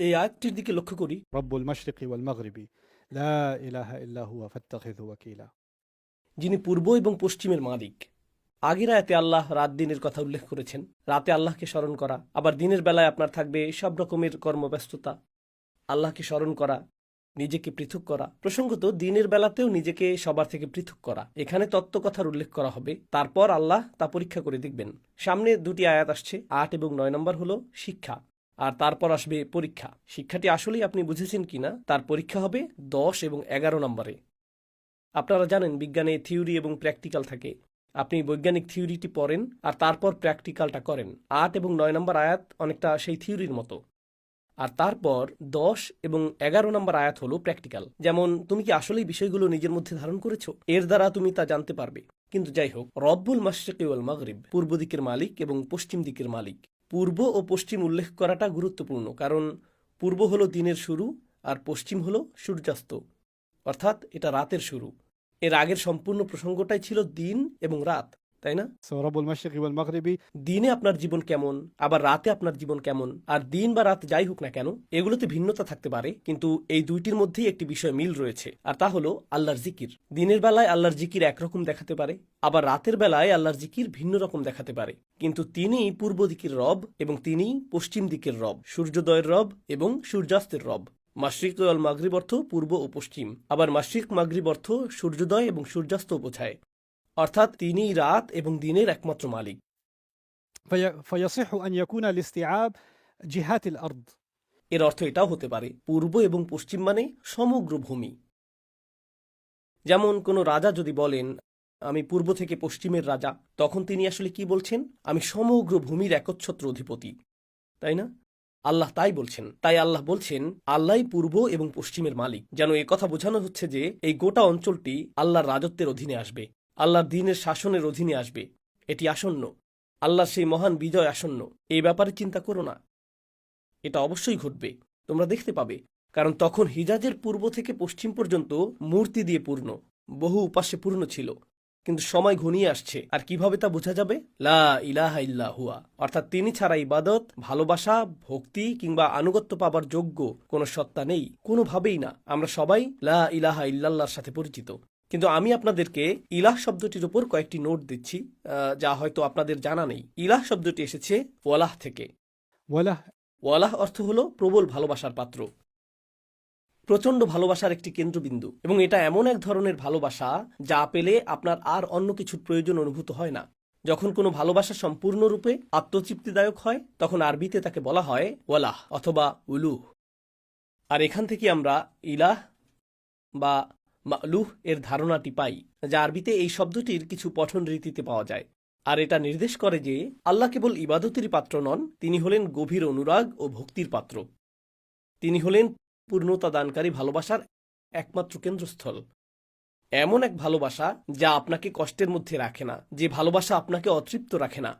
এই আয়াতটির দিকে লক্ষ্য করি, رب المشرق والمغرب لا إله إلا هو فاتخذه وكيلا। যিনি পূর্ব এবং পশ্চিমের মালিক। আগের আয়াতে আল্লাহ রাত দিনের কথা উল্লেখ করেছেন। রাতে আল্লাহকে স্মরণ করা, আবার দিনের বেলায় আপনার থাকবে সব রকমের কর্মব্যস্ততা। আল্লাহকে স্মরণ করা, নিজেকে পৃথক করা, প্রসঙ্গত দিনের বেলাতেও নিজেকে সবার থেকে পৃথক করা। এখানে তত্ত্বকথার উল্লেখ করা হবে, তারপর আল্লাহ তা পরীক্ষা করে দেখবেন। সামনে দুটি আয়াত আসছে, ৮ এবং ৯ নম্বর হলো শিক্ষা, আর তারপর আসবে পরীক্ষা। শিক্ষাটি আসলেই আপনি বুঝেছেন কিনা তার পরীক্ষা হবে ১০ এবং ১১ নম্বরে। আপনারা জানেন বিজ্ঞানে থিওরি এবং প্র্যাকটিক্যাল থাকে। আপনি বৈজ্ঞানিক থিওরিটি পড়েন আর তারপর প্র্যাকটিক্যালটা করেন। ৮ এবং ৯ নম্বর আয়াত অনেকটা সেই থিওরির মতো, আর তারপর ১০ এবং ১১ নম্বর আয়াত হলো প্র্যাকটিক্যাল। যেমন তুমি কি আসলেই বিষয়গুলো নিজের মধ্যে ধারণ করেছো, এর দ্বারা তুমি তা জানতে পারবে। কিন্তু যাই হোক, রব্বুল মাশরিকি ওয়াল মাগরিব, পূর্ব দিকের মালিক এবং পশ্চিম দিকের মালিক। পূর্ব ও পশ্চিম উল্লেখ করাটা গুরুত্বপূর্ণ, কারণ পূর্ব হলো দিনের শুরু আর পশ্চিম হলো সূর্যাস্ত, অর্থাৎ এটা রাতের শুরু। এর আগের সম্পূর্ণ প্রসঙ্গটাই ছিল দিন এবং রাত, তাই না? So رب المشرق والمغرب দিনে আপনার জীবন কেমন, আবার রাতে আপনার জীবন কেমন, আর দিন বা রাত যাই হোক না কেন, এগুলোতে ভিন্নতা থাকতে পারে, কিন্তু এই দুইটির মধ্যেই একটি বিষয় মিল রয়েছে, আর তা হলো আল্লাহর জিকির। দিনের বেলায় আল্লাহর জিকির একরকম দেখাতে পারে, আবার রাতের বেলায় আল্লাহর জিকির ভিন্ন রকম দেখাতে পারে। কিন্তু তিনি পূর্ব দিকের রব এবং তিনি পশ্চিম দিকের রব, সূর্যোদয়ের রব এবং সূর্যাস্তের রব। মাশরিক ওয়াল মাগরিব অর্থ পূর্ব ও পশ্চিম, আবার মাশরিক মাগরিব অর্থ সূর্যোদয় এবং সূর্যাস্ত বোঝায়, অর্থাৎ তিনিই রাত এবং দিনের একমাত্র মালিক। فيصح أن يكون الاستيعاب جهات الأرض. এর অর্থ এটাও হতে পারে পূর্ব এবং পশ্চিম মানে সমগ্র ভূমি। যেমন কোনো রাজা যদি বলেন আমি পূর্ব থেকে পশ্চিমের রাজা, তখন তিনি আসলে কি বলছেন? আমি সমগ্র ভূমির একচ্ছত্র অধিপতি, তাই না? আল্লাহ তাই বলছেন। তাই আল্লাহ বলছেন আল্লাহই পূর্ব এবং পশ্চিমের মালিক, যেন এ কথা বোঝানো হচ্ছে যে এই গোটা অঞ্চলটি আল্লাহর রাজত্বের অধীনে আসবে, আল্লাহর দ্বীনের শাসনের অধীনে আসবে। এটি আসন্ন, আল্লাহর সেই মহান বিজয় আসন্ন। এই ব্যাপারে চিন্তা করো না, এটা অবশ্যই ঘটবে, তোমরা দেখতে পাবে। কারণ তখন হিজাজের পূর্ব থেকে পশ্চিম পর্যন্ত মূর্তি দিয়ে পূর্ণ, বহু উপাস্যে পূর্ণ ছিল। কিন্তু সময় ঘনিয়ে আসছে, আর কিভাবে তা বোঝা যাবে? লা ইলাহা ইল্লা হুয়া, অর্থাৎ তিনি ছাড়া ইবাদত, ভালোবাসা, ভক্তি কিংবা আনুগত্য পাবার যোগ্য কোনো সত্তা নেই, কোনোভাবেই না। আমরা সবাই লা ইলাহা ইল্লাল্লাহর সাথে পরিচিত। কিন্তু আমি আপনাদেরকে ইলাহ শব্দটির উপর কয়েকটি নোট দিচ্ছি, যা হয়তো আপনাদের জানা নেই। ইলাহ শব্দটি এসেছে ওয়ালাহ থেকে। وله ওয়ালাহ অর্থ হলো প্রবল ভালোবাসার পাত্র, প্রচণ্ড ভালোবাসার একটি কেন্দ্রবিন্দু, এবং এটা এমন এক ধরনের ভালোবাসা যা পেলে আপনার আর অন্য কিছুর প্রয়োজন অনুভূত হয় না। যখন কোনো ভালোবাসা সম্পূর্ণরূপে আত্মতৃপ্তিদায়ক হয়, তখন আরবিতে তাকে বলা হয় ওয়ালাহ অথবা উলুহ। আর এখান থেকে আমরা ইলাহ বা মালুহ এর ধারণাটি পাই, যা আরবিতে এই শব্দটির কিছু পঠন রীতিতে পাওয়া যায়। আর এটা নির্দেশ করে যে আল্লাহ কেবল ইবাদতেরই পাত্র নন, তিনি হলেন গভীর অনুরাগ ও ভক্তির পাত্র। তিনি হলেন পূর্ণতা দানকারী ভালোবাসার একমাত্র কেন্দ্রস্থল। এমন এক ভালোবাসা যা আপনাকে কষ্টের মধ্যে রাখে না, যে ভালোবাসা আপনাকে অতৃপ্ত রাখে না।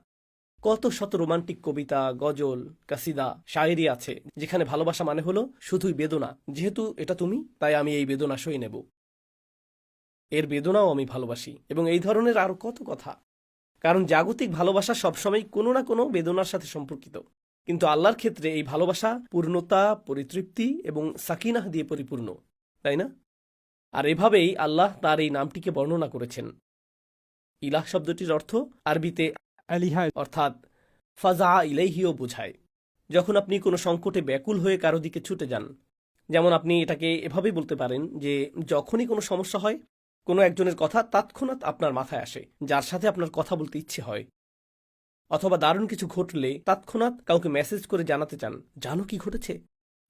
কত শত রোমান্টিক কবিতা, গজল, কাসিদা, শায়েরি আছে যেখানে ভালোবাসা মানে হলো শুধুই বেদনা। যেহেতু এটা তুমি, তাই আমি এই বেদনা সয়ে নেব, এর বেদনাও আমি ভালোবাসি, এবং এই ধরনের আরো কত কথা। কারণ জাগতিক ভালোবাসা সবসময় কোনো না কোনো বেদনার সাথে সম্পর্কিত, কিন্তু আল্লাহর ক্ষেত্রে এই ভালোবাসা পূর্ণতা, পরিতৃপ্তি এবং সাকিনাহ দিয়ে পরিপূর্ণ, তাই না? আর এভাবেই আল্লাহ তার এই নামটিকে বর্ণনা করেছেন। ইলাহ শব্দটির অর্থ আরবিতে آلهة. অর্থাৎ ফাজা ইলাইহিও বোঝায়। যখন আপনি কোনো সংকটে ব্যাকুল হয়ে কারো দিকে ছুটে যান, যেমন আপনি এটাকে এভাবেই বলতে পারেন যে যখনই কোনো সমস্যা হয়, কোনো একজনের কথা তৎক্ষণাৎ আপনার মাথায় আসে, যার সাথে আপনার কথা বলতে ইচ্ছে হয়, অথবা দারুণ কিছু ঘটলে তৎক্ষণাৎ কাউকে মেসেজ করে জানাতে চান, জানো কি ঘটেছে?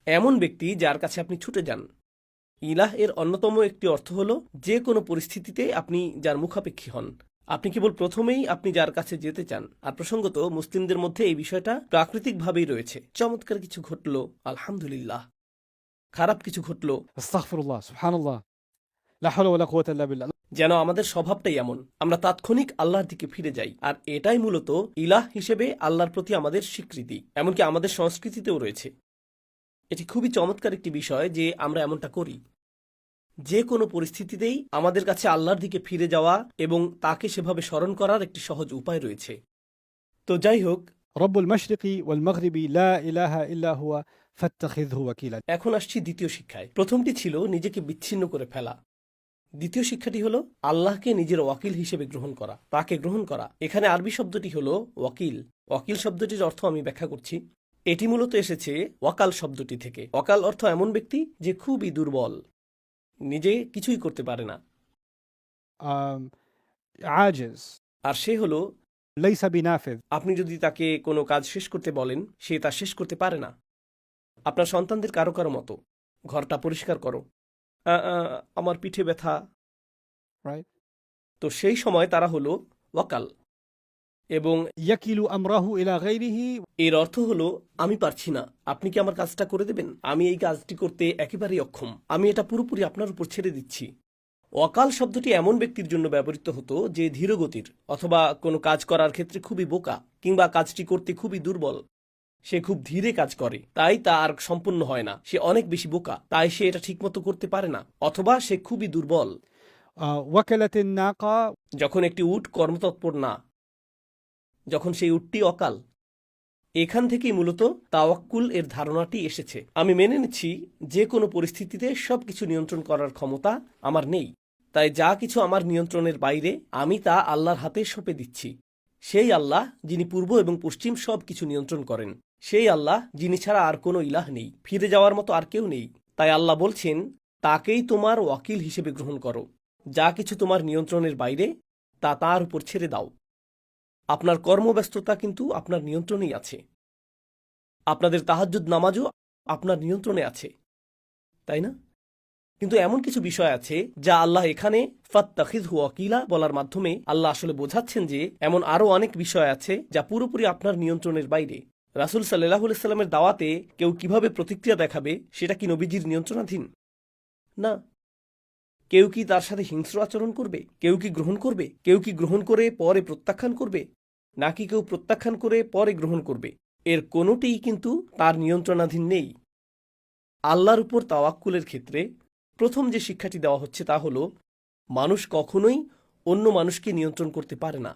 এমন ব্যক্তি যার কাছে আপনি ছুটে যান। ইলাহ এর অন্যতম একটি অর্থ হলো যে কোনো পরিস্থিতিতে আপনি যার মুখাপেক্ষী হন। আপনি কেবল প্রথমেই আপনি যার কাছে যেতে চান। আর প্রসঙ্গত মুসলিমদের মধ্যে এই বিষয়টা প্রাকৃতিকভাবেই রয়েছে। চমৎকার কিছু ঘটল, আলহামদুলিল্লাহ। খারাপ কিছু ঘটল, استغفر الله سبحان الله لا حول ولا قوة إلا بالله. যেন আমাদের স্বভাবটাই এমন, আমরা তাৎক্ষণিক আল্লাহর দিকে ফিরে যাই। আর এটাই মূলত ইলাহ হিসেবে আল্লাহর প্রতি আমাদের স্বীকৃতি, এমনকি আমাদের সংস্কৃতিতেও রয়েছে। এটি খুবই চমৎকার একটি বিষয় যে আমরা এমনটা করি। যে কোনো পরিস্থিতিতেই আমাদের কাছে আল্লাহর দিকে ফিরে যাওয়া এবং তাকে সেভাবে স্মরণ করার একটি সহজ উপায় রয়েছে। তো যাই হোক, رب المشرق والمغرب لا إله إلا هو فاتخذه وكيلا. এখন আসছি দ্বিতীয় শিক্ষায়। প্রথমটি ছিল নিজেকে বিচ্ছিন্ন করে ফেলা। দ্বিতীয় শিক্ষাটি হলো আল্লাহকে নিজের ওয়াকিল হিসেবে গ্রহণ করা, তাকে গ্রহণ করা। এখানে আরবি শব্দটি হলো ওয়াকিল। ওয়াকিল শব্দটির অর্থ আমি ব্যাখ্যা করছি। এটি মূলত এসেছে ওয়াকাল শব্দটি থেকে। ওয়াকাল অর্থ এমন ব্যক্তি যে খুবই দুর্বল, নিজে কিছুই করতে পারে না, عاجز আর সে হলো ليس بنافذ. আপনি যদি তাকে কোনো কাজ শেষ করতে বলেন, সে তা শেষ করতে পারে না। আপনার সন্তানদের কারো কারো মতো, ঘরটা পরিষ্কার করো, আমার পিঠে ব্যথা, Right? তো সেই সময় তারা হলো ওয়াকাল। এবং يكل أمره إلى غيره. এর অর্থ হলো আমি পারছি না, আপনি কি আমার কাজটা করে দেবেন? আমি এই কাজটি করতে একেবারেই অক্ষম, আমি এটা পুরোপুরি আপনার উপর ছেড়ে দিচ্ছি। ওয়াকাল শব্দটি এমন ব্যক্তির জন্য ব্যবহৃত হতো যে ধীরগতির, অথবা কোনো কাজ করার ক্ষেত্রে খুবই বোকা, কিংবা কাজটি করতে খুবই দুর্বল। সে খুব ধীরে কাজ করে, তাই তা আর সম্পূর্ণ হয় না। সে অনেক বেশি বোকা, তাই সে এটা ঠিকমতো করতে পারে না, অথবা সে খুবই দুর্বল। وكلت الناقة. যখন একটি উট কর্মতৎপর না, যখন সেই উটটি অকাল, এখান থেকেই মূলত তাওয়াক্কুল এর ধারণাটি এসেছে। আমি মেনে নিচ্ছি যে কোনো পরিস্থিতিতে সবকিছু নিয়ন্ত্রণ করার ক্ষমতা আমার নেই, তাই যা কিছু আমার নিয়ন্ত্রণের বাইরে আমি তা আল্লাহর হাতে সঁপে দিচ্ছি। সেই আল্লাহ যিনি পূর্ব এবং পশ্চিম সব কিছু নিয়ন্ত্রণ করেন, সেই আল্লাহ যিনি ছাড়া আর কোনো ইলাহ নেই, ফিরে যাওয়ার মতো আর কেউ নেই। তাই আল্লাহ বলছেন, তাকেই তোমার ওয়াকিল হিসেবে গ্রহণ করো। যা কিছু তোমার নিয়ন্ত্রণের বাইরে তা তার উপর ছেড়ে দাও। আপনার কর্মব্যস্ততা কিন্তু আপনার নিয়ন্ত্রণেই আছে। আপনাদের তাহাজ্জুদ নামাজও আপনার নিয়ন্ত্রণে আছে, তাই না? কিন্তু এমন কিছু বিষয় আছে যা আল্লাহ এখানে ফাত্তাখিযহু ওয়াকিলা বলার মাধ্যমে আল্লাহ আসলে বোঝাচ্ছেন যে এমন আরও অনেক বিষয় আছে যা পুরোপুরি আপনার নিয়ন্ত্রণের বাইরে। রাসূল সাল্লাল্লাহু আলাইহি সাল্লামের দাওয়াতে কেউ কিভাবে প্রতিক্রিয়া দেখাবে সেটা কি নবীজির নিয়ন্ত্রণাধীন? না। কেউ কি তার সাথে হিংস্র আচরণ করবে? কেউ কি গ্রহণ করবে? কেউ কি গ্রহণ করে পরে প্রত্যাখ্যান করবে? নাকি কেউ প্রত্যাখ্যান করে পরে গ্রহণ করবে? এর কোনোটিই কিন্তু তার নিয়ন্ত্রণাধীন নেই। আল্লাহর উপর তাওয়াক্কুলের ক্ষেত্রে প্রথম যে শিক্ষাটি দেওয়া হচ্ছে তা হল, মানুষ কখনোই অন্য মানুষকে নিয়ন্ত্রণ করতে পারে না,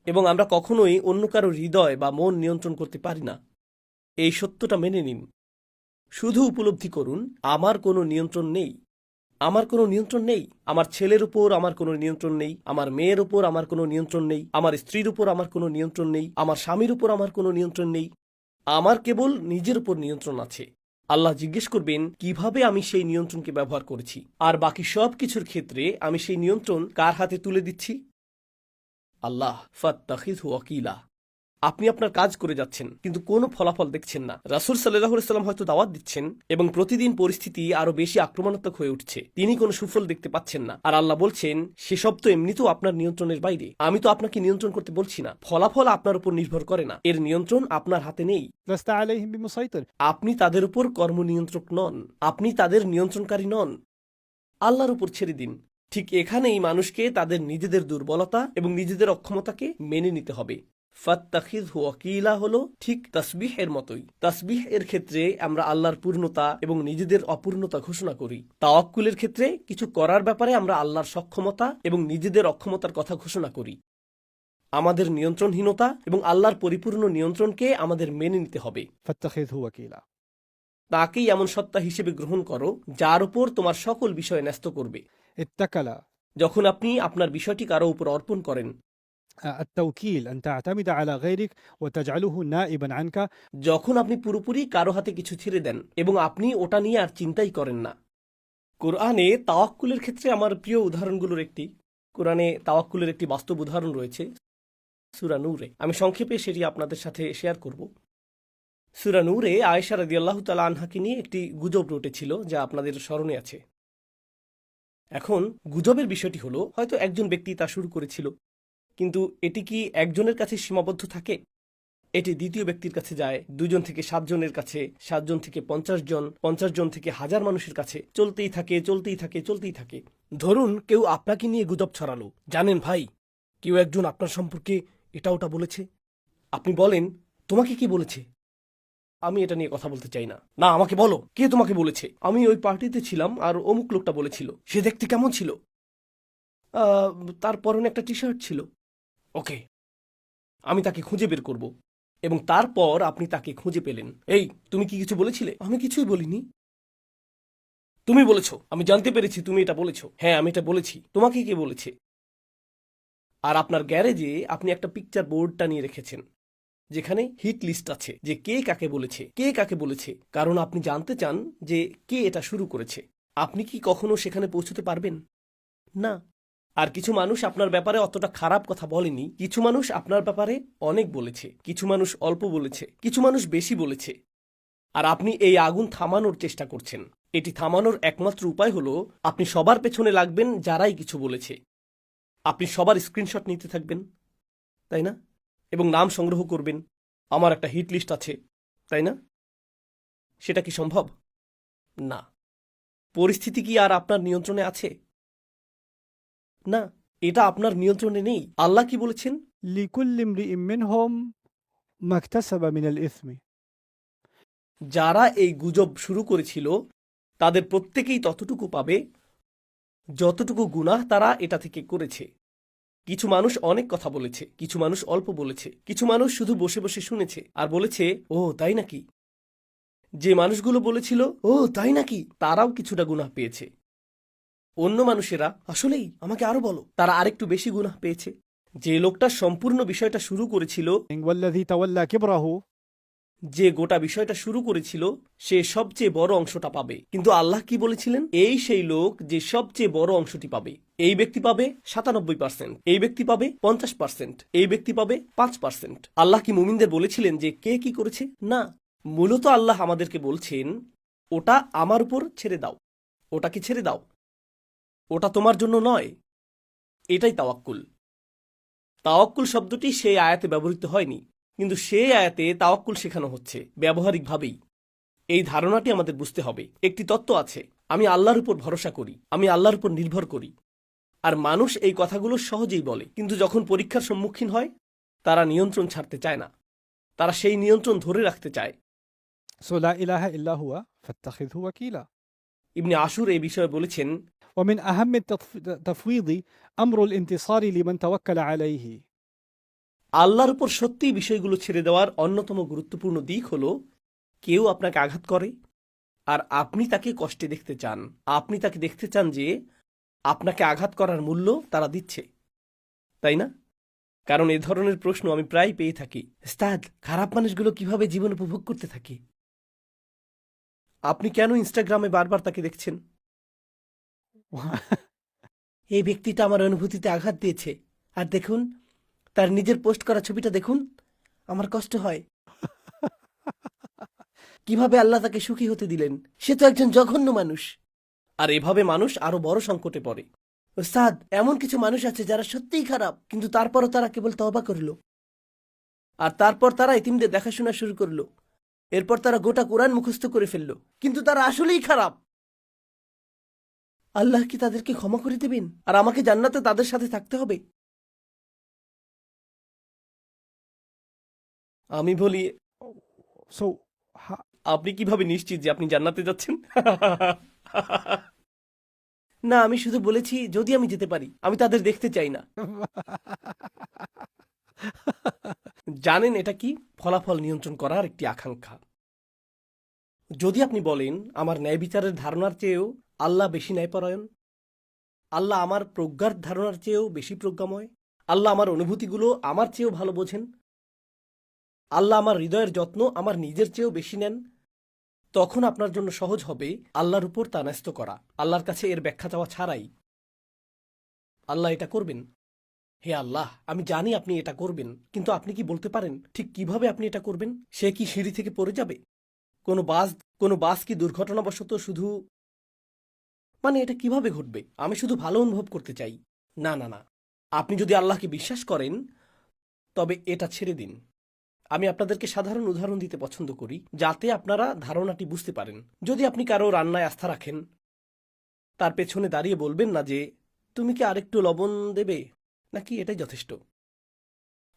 এবং আমরা কখনোই অন্য কারো হৃদয় বা মন নিয়ন্ত্রণ করতে পারি না। এই সত্যটা মেনে নিন। শুধু উপলব্ধি করুন, আমার কোনো নিয়ন্ত্রণ নেই। আমার কোনো নিয়ন্ত্রণ নেই। আমার ছেলের উপর আমার কোনো নিয়ন্ত্রণ নেই, আমার মেয়ের উপর আমার কোনো নিয়ন্ত্রণ নেই, আমার স্ত্রীর উপর আমার কোনো নিয়ন্ত্রণ নেই, আমার স্বামীর উপর আমার কোনো নিয়ন্ত্রণ নেই। আমার কেবল নিজের উপর নিয়ন্ত্রণ আছে। আল্লাহ জিজ্ঞেস করবেন কিভাবে আমি সেই নিয়ন্ত্রণকে ব্যবহার করেছি, আর বাকি সব কিছুর ক্ষেত্রে আমি সেই নিয়ন্ত্রণ কার হাতে তুলে দিচ্ছি? আল্লাহ। ফাত্তাখিযহু ওয়াকিলা। আপনি আপনার কাজ করে যাচ্ছেন, কিন্তু কোনো ফলাফল দেখছেন না। রাসূল সাল্লাল্লাহু আলাইহি সাল্লাম হয়তো দাওয়াত দিচ্ছেন এবং প্রতিদিন পরিস্থিতি আরো বেশি আক্রমণাত্মক হয়ে উঠছে, তিনি কোনো সুফল দেখতে পাচ্ছেন না। আর আল্লাহ বলছেন, সেসব তো এমনিতেও আপনার নিয়ন্ত্রণের বাইরে। আমি তো আপনাকে নিয়ন্ত্রণ করতে বলছি না, ফলাফল আপনার উপর নির্ভর করে না, এর নিয়ন্ত্রণ আপনার হাতে নেই। لست عليهم بمسيطر. আপনি তাদের উপর কর্মনিয়ন্ত্রক নন, আপনি তাদের নিয়ন্ত্রণকারী নন। আল্লাহর উপর ছেড়ে দিন। ঠিক এখানেই মানুষকে তাদের নিজেদের দুর্বলতা এবং নিজেদের অক্ষমতাকে মেনে নিতে হবে। ফাত্তাখিযহু ওয়াকিলা হলো ঠিক তাসবিহ এর মতোই। তাসবিহ এর ক্ষেত্রে আমরা আল্লাহর পূর্ণতা এবং নিজেদের অপূর্ণতা ঘোষণা করি। তাওয়াক্কুলের ক্ষেত্রে কিছু করার ব্যাপারে আমরা আল্লাহর সক্ষমতা এবং নিজেদের অক্ষমতার কথা ঘোষণা করি। আমাদের নিয়ন্ত্রণহীনতা এবং আল্লাহর পরিপূর্ণ নিয়ন্ত্রণকে আমাদের মেনে নিতে হবে। فاتخذه وكيلا. তাকেই এমন সত্তা হিসেবে গ্রহণ করো যার উপর তোমার সকল বিষয় ন্যস্ত করবে। اتكل. যখন আপনি আপনার বিষয়টি কারো উপর অর্পণ করেন, التوكيل أن تعتمد على غيرك وتجعله نائبا عنك. যখন আপনি পুরোপুরি কারো হাতে কিছু ছেড়ে দেন এবং আপনি ওটা নিয়ে আর চিন্তাই করেন না। কোরআনে তাওয়াক্কুলের ক্ষেত্রে আমার প্রিয় উদাহরণগুলোর একটি, কোরআনে তাওয়াক্কুলের একটি বাস্তব উদাহরণ রয়েছে সূরা নূরে। আমি সংক্ষেপে সেটি আপনাদের সাথে শেয়ার করব। সূরা নূরে আয়েশা রাদিয়াল্লাহু তাআলা আনহাকে নিয়ে একটি গুজব রটেছিল, যা আপনাদের স্মরণে আছে। এখন গুজবের বিষয়টি হলো, হয়তো একজন ব্যক্তি তা শুরু করেছিল, কিন্তু এটি কি একজনের কাছে সীমাবদ্ধ থাকে? এটি দ্বিতীয় ব্যক্তির কাছে যায়, 2 জন থেকে 7 জনের কাছে, 7 জন থেকে 50 জন, 50 জন থেকে 1000 মানুষের কাছে, চলতেই থাকে চলতেই থাকে চলতেই থাকে। ধরুন কেউ আপনাকে নিয়ে গুজব ছড়ালো, জানেন ভাই, কেউ একজন আপনার সম্পর্কে এটা ওটা বলেছে। আপনি বলেন, তোমাকে কি বলেছে? আমি এটা নিয়ে কথা বলতে চাই না। না, আমাকে বলো, কে তোমাকে বলেছে? আমি ওই পার্টিতে ছিলাম আর অমুক লোকটা বলেছিল। সে দেখতে কেমন ছিল? তার পরনে একটা টি শার্ট ছিল। ওকে, আমি তাকে খুঁজে বের করব। এবং তারপর আপনি তাকে খুঁজে পেলেন। এই, তুমি কি কিছু বলেছিলে? আমি কিছুই বলিনি। তুমি বলেছো, আমি জানতে পেরেছি তুমি এটা বলেছো। হ্যাঁ, আমি এটা বলেছি। তোমাকে কে বলেছে? আর আপনার গ্যারেজে আপনি একটা পিকচার বোর্ড টানিয়ে রেখেছেন যেখানে হিট লিস্ট আছে যে কে কাকে বলেছে, কে কাকে বলেছে, কারণ আপনি জানতে চান যে কে এটা শুরু করেছে। আপনি কি কখনো সেখানে পৌঁছতে পারবেন? না। আর কিছু মানুষ আপনার ব্যাপারে অতটা খারাপ কথা বলেনি, কিছু মানুষ আপনার ব্যাপারে অনেক বলেছে, কিছু মানুষ অল্প বলেছে, কিছু মানুষ বেশি বলেছে। আর আপনি এই আগুন থামানোর চেষ্টা করছেন। এটি থামানোর একমাত্র উপায় হলো আপনি সবার পেছনে লাগবেন যারাই কিছু বলেছে। আপনি সবার স্ক্রিনশট নিতে থাকবেন, তাই না? এবং নাম সংগ্রহ করবেন। আমার একটা হিট লিস্ট আছে, তাই না? সেটা কি সম্ভব? না। পরিস্থিতি কি আর আপনার নিয়ন্ত্রণে আছে? না, এটা আপনার নিয়ন্ত্রণে নেই। আল্লাহ কি বলেছেন? لكل امرئ منهم ما اكتسب من الإثم. যারা এই গুজব শুরু করেছিল তাদের প্রত্যেকেই ততটুকু পাবে যতটুকু গুনাহ তারা এটা থেকে করেছে। কিছু মানুষ অনেক কথা বলেছে, কিছু মানুষ অল্প বলেছে, কিছু মানুষ শুধু বসে বসে শুনেছে আর বলেছে, ও তাই নাকি। যে মানুষগুলো বলেছিল, ও তাই নাকি, তারাও কিছুটা গুনাহ পেয়েছে। অন্য মানুষেরা, আসলেই, আমাকে আরো বলো, তারা আরেকটু বেশি গুনাহ পেয়েছে। যে লোকটা সম্পূর্ণ বিষয়টা শুরু করেছিল, والذي تولى كبره যে গোটা বিষয়টা শুরু করেছিল, সে সবচেয়ে বড় অংশটা পাবে। কিন্তু আল্লাহ কি বলেছিলেন? এই সেই লোক যে সবচেয়ে বড় অংশটি পাবে। এই ব্যক্তি পাবে 97%, এই ব্যক্তি পাবে 50%, এই ব্যক্তি পাবে 5%। আল্লাহ কি মুমিনদের বলেছিলেন যে কে কি করেছে? না। মূলত আল্লাহ আমাদেরকে বলছেন, ওটা আমার উপর ছেড়ে দাও, ওটাকে ছেড়ে দাও, ওটা তোমার জন্য নয়। এটাই তাওয়াক্কুল। তাওয়াক্কুল শব্দটি সেই আয়াতে ব্যবহৃত হয়নি, কিন্তু সেই আয়াতে তাওয়াক্কুল শেখানো হচ্ছে ব্যবহারিকভাবেই। এই ধারণাটি আমাদের বুঝতে হবে। একটি তত্ত্ব আছে, আমি আল্লাহর উপর ভরসা করি, আমি আল্লাহর উপর নির্ভর করি। আর মানুষ এই কথাগুলো সহজেই বলে, কিন্তু যখন পরীক্ষার সম্মুখীন হয় তারা নিয়ন্ত্রণ ছাড়তে চায় না, তারা সেই নিয়ন্ত্রণ ধরে রাখতে চায়। سو لا إله إلا هو فاتخذه وكيلا. ইবনে আশুর এই বিষয়ে বলেছেন, ومن أهم التفويض أمر الانتصار لمن توكل عليه. আল্লাহর উপর সত্যিই বিষয়গুলো ছেড়ে দেওয়ার অন্যতম গুরুত্বপূর্ণ দিক হল, কেউ আপনাকে আঘাত করে আর আপনি তাকে কষ্টে দেখতে চান। আপনি তাকে দেখতে চান যে আপনাকে আঘাত করার মূল্য তারা দিচ্ছে, তাই না? কারণ এ ধরনের প্রশ্ন আমি প্রায় পেয়ে থাকি, উস্তাদ, খারাপ মানুষগুলো কিভাবে জীবন উপভোগ করতে থাকে? আপনি কেন ইনস্টাগ্রামে বারবার তাকে দেখছেন? এই ব্যক্তিটা আমার অনুভূতিতে আঘাত দিয়েছে, আর দেখুন তার নিজের পোস্ট করা ছবিটা দেখুন, আমার কষ্ট হয়। কিভাবে আল্লাহ তাকে সুখী হতে দিলেন? সে তো একজন জঘন্য মানুষ। আর এভাবে মানুষ আরো বড় সংকটে পড়ে। ওস্তাদ, এমন কিছু মানুষ আছে যারা সত্যিই খারাপ, কিন্তু তারপরও তারা কেবল তওবা করল, আর তারপর তারা এতিমদের দেখাশোনা শুরু করলো, এরপর তারা গোটা কোরআন মুখস্থ করে ফেলল, কিন্তু তারা আসলেই খারাপ। আল্লাহ কি তাদেরকে ক্ষমা করে দেবেন আর আমাকে জান্নাতে তাদের সাথে থাকতে হবে? আমি বলি, So আপনি কিভাবে নিশ্চিত যে আপনি জান্নাতে যাচ্ছেন? না, আমি শুধু বলেছি যদি আমি যেতে পারি, আমি তাদের দেখতে চাই না। জানেন এটা কি? ফলাফল নিয়ন্ত্রণ করার একটি আকাঙ্ক্ষা। যদি আপনি বলেন আমার ন্যায় বিচারের ধারণার চেয়েও আল্লাহ বেশি ন্যায়পরায়ণ, আল্লাহ আমার প্রজ্ঞার ধারণার চেয়েও বেশি প্রজ্ঞাময়, আল্লাহ আমার অনুভূতিগুলো আমার চেয়েও ভালো বোঝেন, আল্লাহ আমার হৃদয়ের যত্ন আমার নিজের চেয়েও বেশি নেন, তখন আপনার জন্য সহজ হবে আল্লাহর উপর তা ন্যস্ত করা, আল্লাহর কাছে এর ব্যাখ্যা চাওয়া ছাড়াই। আল্লাহ এটা করবেন। হে আল্লাহ, আমি জানি আপনি এটা করবেন, কিন্তু আপনি কি বলতে পারেন ঠিক কিভাবে আপনি এটা করবেন? সে কি সিঁড়ি থেকে পড়ে যাবে? কোনো বাস কি দুর্ঘটনাবশত শুধু, মানে এটা কিভাবে ঘটবে? আমি শুধু ভালো অনুভব করতে চাই। না না না, আপনি যদি আল্লাহকে বিশ্বাস করেন তবে এটা ছেড়ে দিন। আমি আপনাদেরকে সাধারণ উদাহরণ দিতে পছন্দ করি যাতে আপনারা ধারণাটি বুঝতে পারেন। যদি আপনি কারো রান্নায় আস্থা রাখেন, তার পেছনে দাঁড়িয়ে বলবেন না যে তুমি কি আরেকটু লবণ দেবে, নাকি এটাই যথেষ্ট?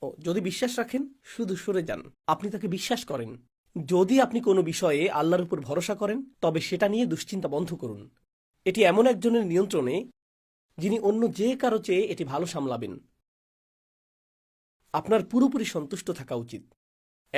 ও, যদি বিশ্বাস রাখেন শুধু সরে যান। আপনি তাকে বিশ্বাস করেন। যদি আপনি কোনো বিষয়ে আল্লাহর উপর ভরসা করেন তবে সেটা নিয়ে দুশ্চিন্তা বন্ধ করুন। এটি এমন একজনের নিয়ন্ত্রণে যিনি অন্য যে কারো চেয়ে এটি ভালো সামলাবেন। আপনার পুরোপুরি সন্তুষ্ট থাকা উচিত।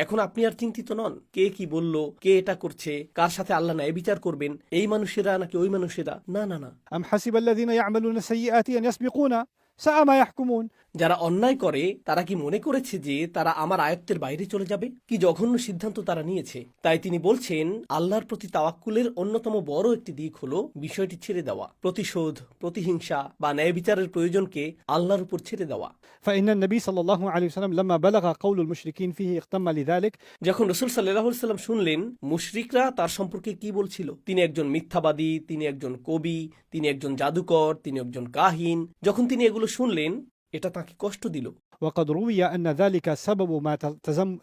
এখন আপনি আর চিন্তিত নন কে কি বলল, কে এটা করছে, কার সাথে আল্লাহ ন্যায় বিচার করবেন, এই মানুষেরা নাকি ওই মানুষেরা। না না না, أم حسب الذين يعملون السيئات أن يسبقونا ساء ما يحكمون. যারা অন্যায় করে তারা কি মনে করেছে যে তারা আমার আয়ত্তের বাইরে চলে যাবে? কি জঘন্য সিদ্ধান্ত তারা নিয়েছে। তাই তিনি বলছেন, আল্লাহর প্রতি তাওয়াক্কুলের অন্যতম বড় একটি দিক হলো বিষয়টি ছেড়ে দেওয়া, প্রতিশোধ, প্রতিহিংসা বা ন্যায় বিচারের প্রয়োজনকে আল্লাহর উপর ছেড়ে দেওয়া। فإن النبي صلى الله عليه وسلم لما بلغ قول المشركين فيه اغتم لذلك. যখন রাসূল সাল্লাল্লাহু আলাইহি সাল্লাম শুনলেন মুশরিকরা তার সম্পর্কে কি বলছিল, তিনি একজন মিথ্যাবাদী, তিনি একজন কবি, তিনি একজন জাদুকর, তিনি একজন কাহিন, যখন তিনি এগুলো শুনলেন এটা তাকে কষ্ট দিল। وقد روي أن ذلك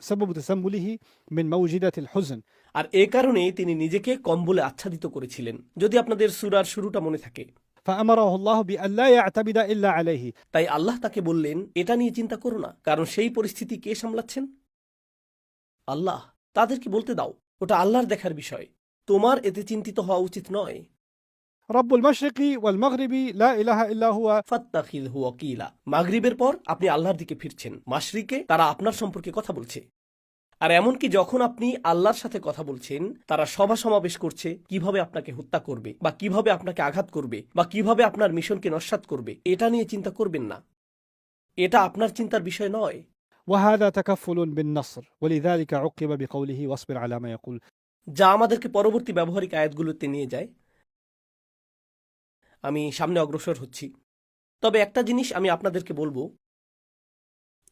سبب تسمله من موجدة الحزن. আর এ কারণে তিনি নিজেকে কম্বলে আচ্ছাদিত করেছিলেন, যদি আপনাদের সূরার শুরুটা মনে থাকে। فأمره الله بأن لا يعتمد إلا عليه. তাই আল্লাহ তাকে বললেন, এটা নিয়ে চিন্তা করো না, কারণ সেই পরিস্থিতি কে সামলাচ্ছেন? আল্লাহ। তাদেরকে বলতে দাও, ওটা আল্লাহর দেখার বিষয়, তোমার এতে চিন্তিত হওয়া উচিত নয়। رب المشرق والمغرب لا إله إلا هو. ফাত্তাখিযহু ওয়াকিলা। মাগরিবের পর আপনি আল্লাহর দিকে ফিরছেন, মাশরিকে তারা আপনার সম্পর্কে কথা বলছে। আর এমনকি যখন আপনি আল্লাহর সাথে কথা বলছেন, তারা সভা সমাবেশ করছে কিভাবে আপনাকে হত্যা করবে, বা কিভাবে আপনাকে আঘাত করবে, বা কিভাবে আপনার মিশনকে নস্যাৎ করবে। এটা নিয়ে চিন্তা করবেন না, এটা আপনার চিন্তার বিষয় নয়। وهذا تكفل بالنصر ولذلك عقب بقوله واصبر على ما يقول. যা আমাদেরকে পরবর্তী ব্যবহারিক আয়াতগুলোতে নিয়ে যায়। আমি সামনে অগ্রসর হচ্ছি, তবে একটা জিনিস আমি আপনাদেরকে বলবো।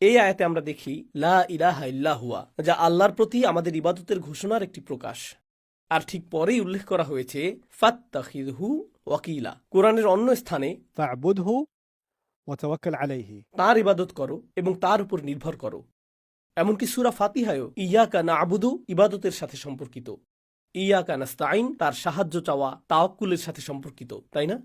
এই আয়াতে আমরা দেখি লা ইলাহা ইল্লা হুয়া, যা আল্লাহর প্রতি আমাদের ইবাদতের ঘোষণার একটি প্রকাশ। আর ঠিক পরেই উল্লেখ করা হয়েছে ফাত্তাখিযহু ওয়াকিলা। কোরআনের অন্য স্থানে فاعبده وتوكل عليه. তাঁর ইবাদত করো এবং তার উপর নির্ভর করো। এমনকি সূরা ফাতিহায়ও ইয়াকা না'বুদু ইবাদতের সাথে সম্পর্কিত, ইয়াকা নাস্তাইন তার সাহায্য চাওয়া তাওয়াক্কুলের সাথে সম্পর্কিত, তাই না?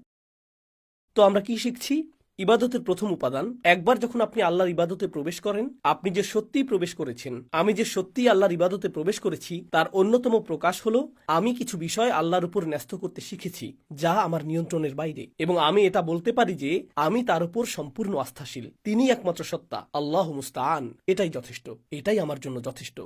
তো আমরা কি শিখছি? ইবাদতের প্রথম উপাদান, একবার যখন আপনি আল্লাহর ইবাদতে প্রবেশ করেন, আপনি যে সত্যিই প্রবেশ করেছেন, আমি যে সত্যিই আল্লাহর ইবাদতে প্রবেশ করেছি, তার অন্যতম প্রকাশ হলো আমি কিছু বিষয় আল্লাহর উপর ন্যস্ত করতে শিখেছি যা আমার নিয়ন্ত্রণের বাইরে, এবং আমি এটা বলতে পারি যে আমি তার উপর সম্পূর্ণ আস্থাশীল। তিনি একমাত্র সত্তা, আল্লাহু মুস্তাআন। এটাই যথেষ্ট, এটাই আমার জন্য যথেষ্ট।